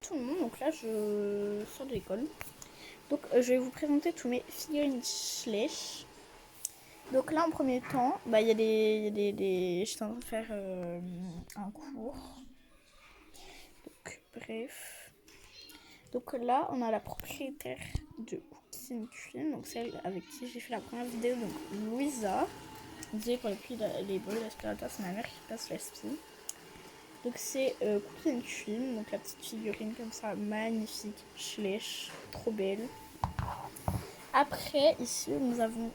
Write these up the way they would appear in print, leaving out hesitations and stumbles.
Tout le monde, donc là je sors de l'école. Donc je vais vous présenter tous mes figurines Schleich. Donc là en premier temps, il y a des... J'étais en train de faire un cours. Donc bref. Donc là on a la propriétaire de Cookies and Cream, donc celle avec qui j'ai fait la première vidéo, donc Louisa. Désolée pour les bruits d'aspirateur, c'est ma mère qui passe l'aspi. Donc c'est Cookies and Cream, donc la petite figurine comme ça, magnifique, Schleich, trop belle. Après, ici, nous avons...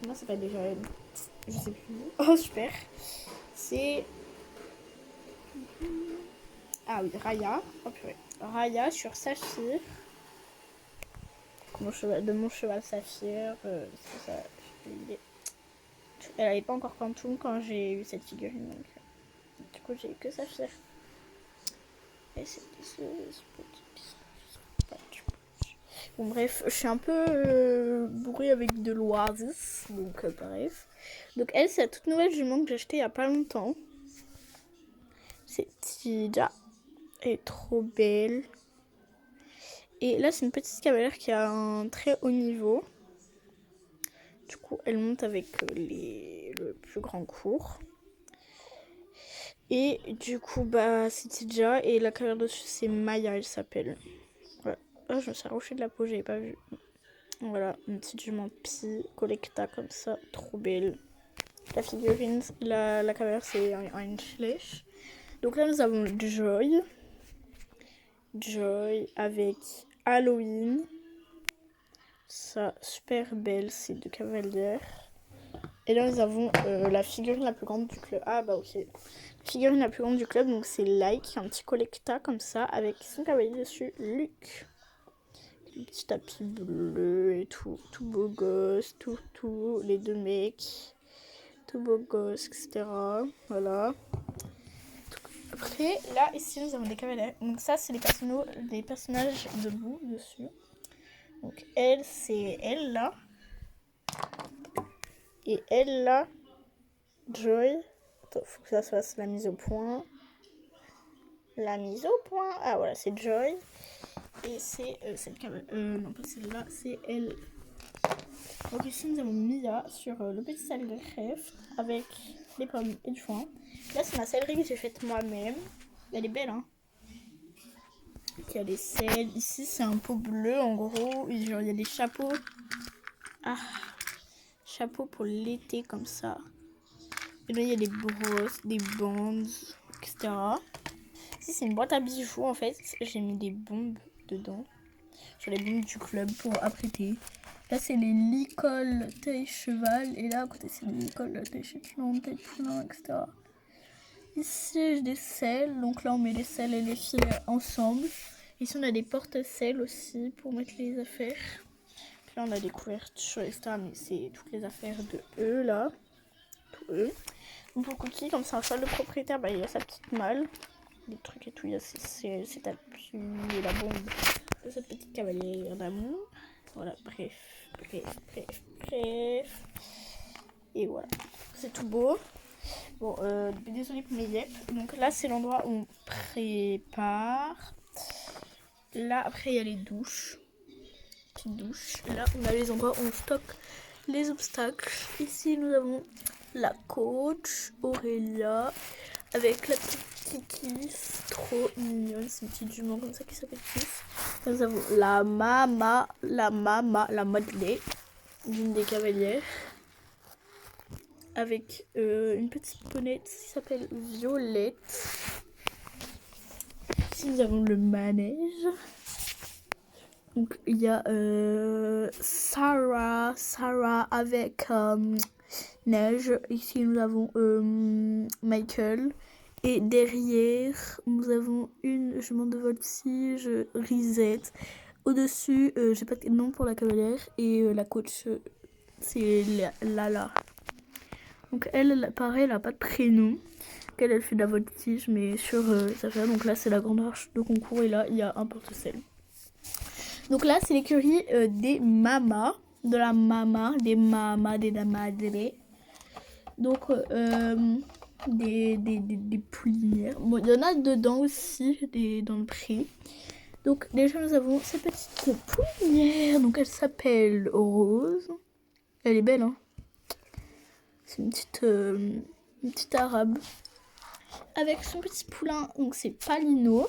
comment ça s'appelle déjà? Je sais plus. Oh, super. C'est... Ah oui, Raya. Oh purée. Raya sur Saphir. De mon cheval Saphir. C'est ça, elle n'avait pas encore Quantum quand j'ai eu cette figurine. Donc, du coup, j'ai eu que Saphir. Et c'était ce petit... Bon bref, je suis un peu bourrée avec de l'Oasis, donc bref. Donc elle, c'est la toute nouvelle jument que j'ai achetée il y a pas longtemps. C'est Tija, elle est trop belle. Et là, c'est une petite cavalière qui a un très haut niveau. Du coup, elle monte avec le plus grand cours. Et du coup, c'est Tija, et la cavalière dessus, c'est Maya, elle s'appelle. Voilà. Ah, je me suis arrachée de la peau, j'avais pas vu. Voilà, une petite jument Pi, Collecta comme ça, trop belle. La figurine, la cavalière, c'est un Schleich. Donc là, nous avons Joy. Joy avec Halloween. Ça, super belle, c'est de cavalière. Et là, nous avons la figurine la plus grande du club. Ah bah ok. La figurine la plus grande du club, donc c'est Like, un petit Collecta comme ça, avec son cavalier dessus, Luc. Un petit tapis bleu et tout beau gosse, tout, les deux mecs, tout beau gosse, etc. Voilà. Après, là, ici, nous avons des cavaliers. Donc ça, c'est des personnages debout dessus. Donc elle, c'est elle là. Et elle là, Joy. Attends, faut que ça se fasse la mise au point. La mise au point. Ah voilà, c'est Joy. Et c'est cette cavalière. Non, pas celle-là, c'est elle. Donc ici, nous avons Mia sur le petit sac de crève avec des pommes et du foin. Là, c'est ma céleri que j'ai faite moi-même. Elle est belle, hein. Il y a des selles. Ici, c'est un pot bleu, en gros. Et genre, il y a des chapeaux. Ah, chapeaux pour l'été, comme ça. Et là, il y a des brosses, des bandes, etc. Ici, c'est une boîte à bijoux, en fait. J'ai mis des bombes dedans. Sur les bombes du club pour apprêter. Là, c'est les licoles taille cheval. Et là, à côté, c'est les licoles taille chétland, taille poulain, etc. Ici, j'ai des selles. Donc là, on met les selles et les fils ensemble. Ici, on a des porte-selles aussi pour mettre les affaires. Là, on a des couvertures, etc. Mais c'est toutes les affaires de eux, là. Tout eux. Donc, pour Cookie, comme c'est un cheval de propriétaire, il y a sa petite malle. Des trucs et tout. Il y a ses tapis et la bombe de cette petite cavalière d'amour. Voilà, bref. Et voilà. C'est tout beau. Bon, désolé pour mes yep. Donc là, c'est l'endroit où on prépare. Là, après, il y a les douches. Petite douche. Là, on a les endroits où on stocke les obstacles. Ici, nous avons la coach, Aurélia, avec la petite Kiki, trop mignonne. C'est une petite jument comme ça qui s'appelle Kiss. Nous avons la Madeleine, d'une des cavalières, avec une petite ponette qui s'appelle Violette. Ici, nous avons le manège. Donc, il y a Sarah avec Neige. Ici, nous avons Michael. Et derrière, nous avons une jument de voltige, Risette. Au-dessus, j'ai pas de nom pour la cavalière. Et la coach, c'est Lala. Donc, elle, pareil, elle a pas de prénom. Elle fait de la voltige, mais sur sa fait. Donc là, c'est la grande arche de concours. Et là, il y a un porte-selle. Donc là, c'est l'écurie des mamas. De la mama, des mamas, des damadres. Donc, des poulinières. Bon, il y en a dedans aussi, dans le prix. Donc déjà nous avons cette petite poulinière. Donc elle s'appelle Rose. Elle est belle, hein. C'est une petite arabe. Avec son petit poulain, donc c'est Palino.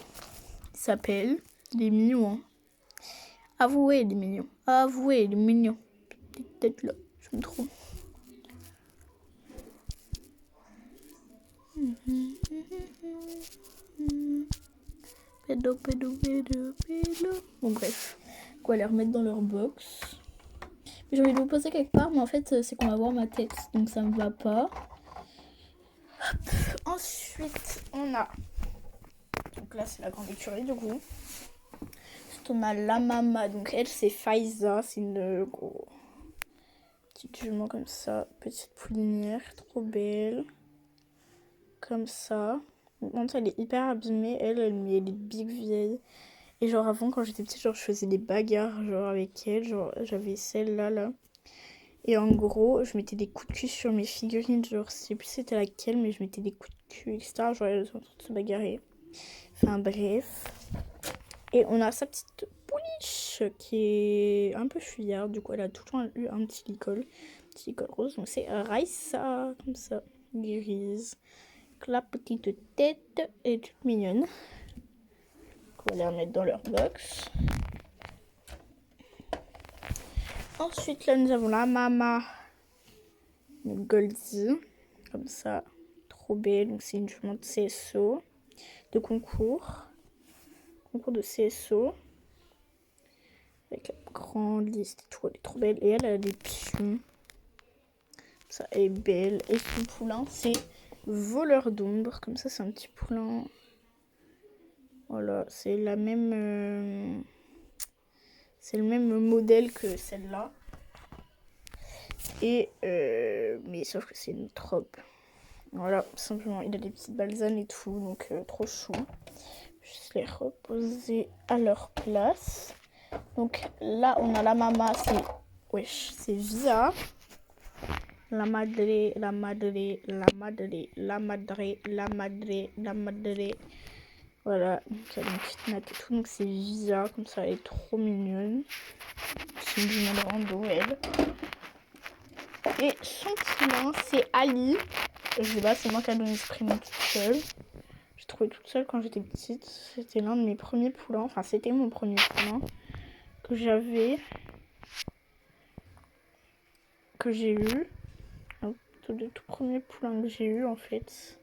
Il s'appelle. Il est mignon, hein. Avouez, il est mignon. Avouez, il est mignon. Petite tête là, je me trompe. Pédo. Bon bref, on va les remettre dans leur box. J'ai envie de vous poser quelque part, mais en fait c'est qu'on va voir ma tête, donc ça me va pas. Hop. Ensuite on a, donc là c'est la grande écurie du coup. Ensuite on a la mama, donc elle c'est Faiza, c'est une petite jument comme ça, petite poulinière, trop belle. Comme ça. Donc, elle est hyper abîmée, elle est big vieille. Et genre avant quand j'étais petite, genre je faisais des bagarres genre avec elle, genre j'avais celle-là là. Et en gros, je mettais des coups de cul sur mes figurines, genre je sais plus c'était laquelle, mais je mettais des coups de cul, etc. Genre elles sont en train de se bagarrer. Enfin bref. Et on a sa petite pouliche qui est un peu fuyarde, du coup elle a tout le temps eu un petit licol rose. Donc c'est Raissa, comme ça, grise. Donc la petite tête est toute mignonne. On va les remettre dans leur box. Ensuite, là, nous avons la mama Goldie. Comme ça. Trop belle. Donc, c'est une jument de CSO. De concours. Concours de CSO. Avec la grande liste et tout. Elle est trop belle. Et elle a des pions. Ça, elle est belle. Et son poulain, c'est voleur d'ombre. Comme ça, c'est un petit poulain. Voilà. C'est la même... C'est le même modèle que celle-là. Et mais sauf que c'est une robe. Voilà, simplement, il a des petites balsanes et tout, donc trop chou. Juste les reposer à leur place. Donc là, on a la mama, c'est Via. La madre. Voilà, donc elle a une petite natte et tout, donc c'est Visa, comme ça, elle est trop mignonne. C'est une jument de rando, elle. Et son poulain, c'est Ali. Je sais pas, c'est moi qui ai donné ce prénom toute seule. J'ai trouvé toute seule quand j'étais petite. C'était l'un de mes premiers poulains. Enfin, c'était mon premier poulain que j'avais. Que j'ai eu. Le tout premier poulain que j'ai eu, en fait.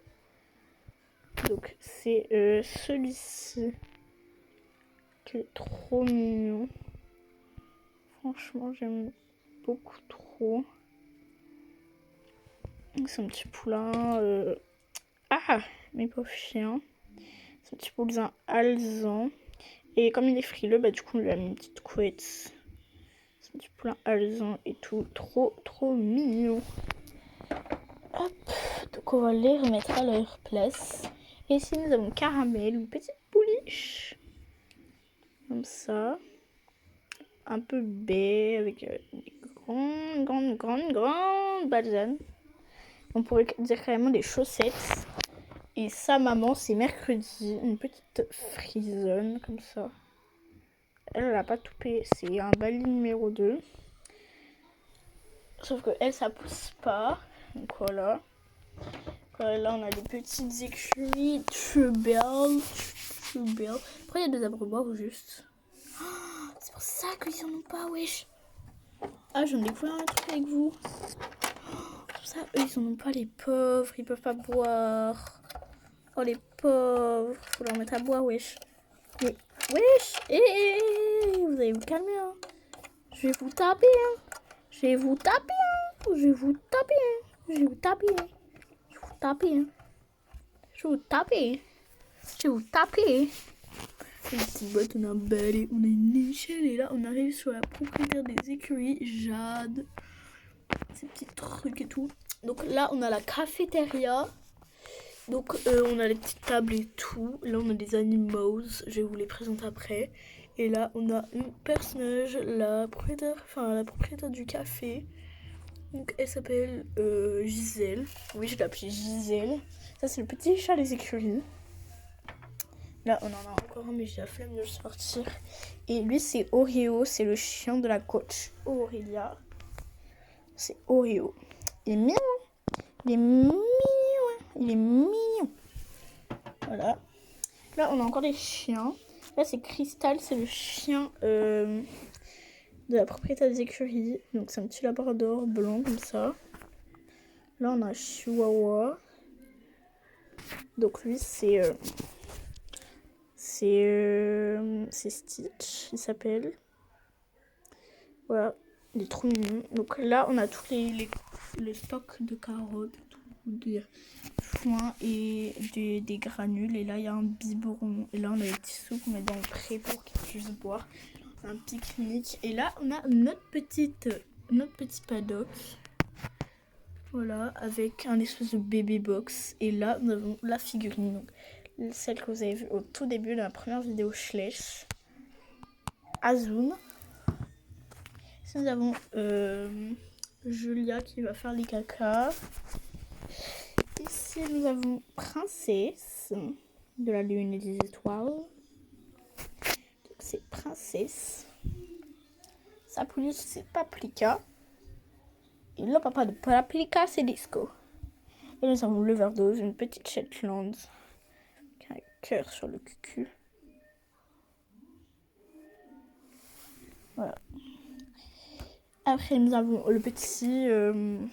Donc, c'est celui-ci. Qui est trop mignon. Franchement, j'aime beaucoup trop. C'est un petit poulain. Ah, mes pauvres chiens. C'est un petit poulain alezan. Et comme il est frileux, bah du coup on lui a mis une petite couette. C'est un petit poulain alezan et tout. Trop mignon. Hop. Donc on va les remettre à leur place. Et ici nous avons Caramel, une petite pouliche. Comme ça. Un peu baie avec des grandes balsanes. On pourrait dire carrément des chaussettes. Et sa maman, c'est Mercredi, une petite frisonne comme ça. Elle n'a pas tout payé, c'est un Bali numéro 2. Sauf que elle, ça pousse pas. Donc voilà. Là, on a des petites écuries. Trouble. Après, il y a des abreuvoirs ou juste. Oh, c'est pour ça qu'ils en ont pas, wesh. Ah, j'en ai découvert un truc avec vous. C'est pour ça, eux, ils en ont pas, les pauvres. Ils peuvent pas boire. Oh, les pauvres. Faut leur mettre à boire, wesh. Mais, wesh. Vous allez vous calmer, hein. Je vais vous taper, hein. Je vais vous taper, hein. Je vais vous taper, hein. Je vais vous taper, hein. Je vais vous taper, hein. Je vais vous taper. Je vais vous taper. Une petite boîte, on a un balai, on a une échelle et là on arrive sur la propriétaire des écuries, Jade. Ces petits trucs et tout. Donc là on a la cafétéria. Donc on a les petites tables et tout. Là on a des animaux, je vais vous les présenter après. Et là on a une personnage, la propriétaire du café. Donc elle s'appelle Gisèle. Oui, je l'ai appelée Gisèle. Ça, c'est le petit chat des écuries. Là, on en a encore un, mais j'ai la flemme de le sortir. Et lui, c'est Oreo. C'est le chien de la coach Aurélia. C'est Oreo. Il est mignon. Il est mignon. Il est mignon. Voilà. Là, on a encore des chiens. Là, c'est Crystal. C'est le chien de la propriétaire des écuries. Donc, c'est un petit labrador blanc comme ça. Là, on a Chihuahua. Donc, lui, c'est Stitch, il s'appelle. Voilà, il est trop mignon. Donc là, on a tous les stocks de carottes, des foins et des granules. Et là, il y a un biberon. Et là, on a les petits sous qu'on met dans le pré pour qu'ils puissent boire. Un pique-nique. Et là, on a notre petit paddock. Voilà, avec un espèce de bébé box. Et là, nous avons la figurine. Donc, celle que vous avez vue au tout début de la première vidéo Schleich. Azun. Ici, nous avons Julia qui va faire les caca. Ici, nous avons Princesse de la Lune et des Étoiles. Donc, c'est Princesse. Sa pouliche, c'est Paprika. Et le papa de Paprika, c'est Disco. Et nous avons l'overdose, une petite Shetland. Qui a un cœur sur le cucu. Voilà. Après, nous avons le petit je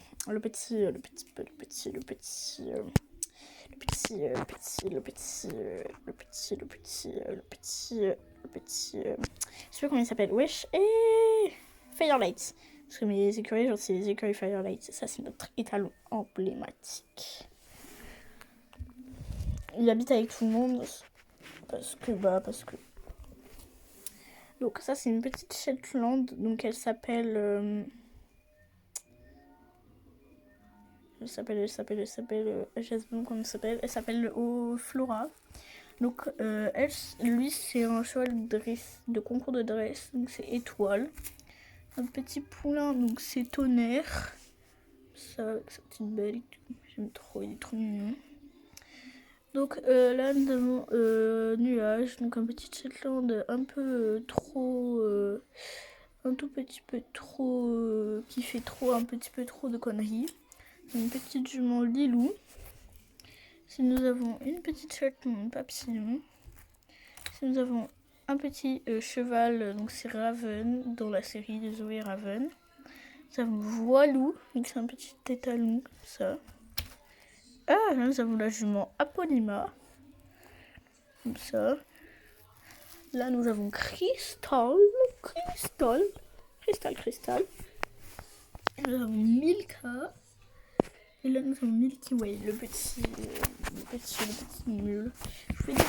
sais pas comment il s'appelle. Wesh et Firelight. Parce que mes écureuils, genre c'est les écureuils Firelight. Ça, c'est notre étalon emblématique. Il habite avec tout le monde parce que donc ça, c'est une petite Shetland. Donc elle s'appelle elle s'appelle Flora. Donc lui, c'est un cheval de concours de dresse. Donc c'est Étoile. Un petit poulain, donc c'est Tonnerre. Ça, avec sa petite belle. J'aime trop, il est trop mignon. Donc là, nous avons Nuage, donc un petit Shetland un peu trop... un tout petit peu trop... qui fait trop, un petit peu trop de conneries. Une petite jument Lilou. Si nous avons une petite Shetland Papillon. Si nous avons un petit cheval, donc c'est Raven, dans la série de Zoé Raven. Nous avons Voilou, donc c'est un petit étalon, comme ça. Ah, là, nous avons la jument Apollima, comme ça. Là, nous avons Crystal. Et nous avons Milka. Et là, nous avons Milky Way, le petit mule. Je fais des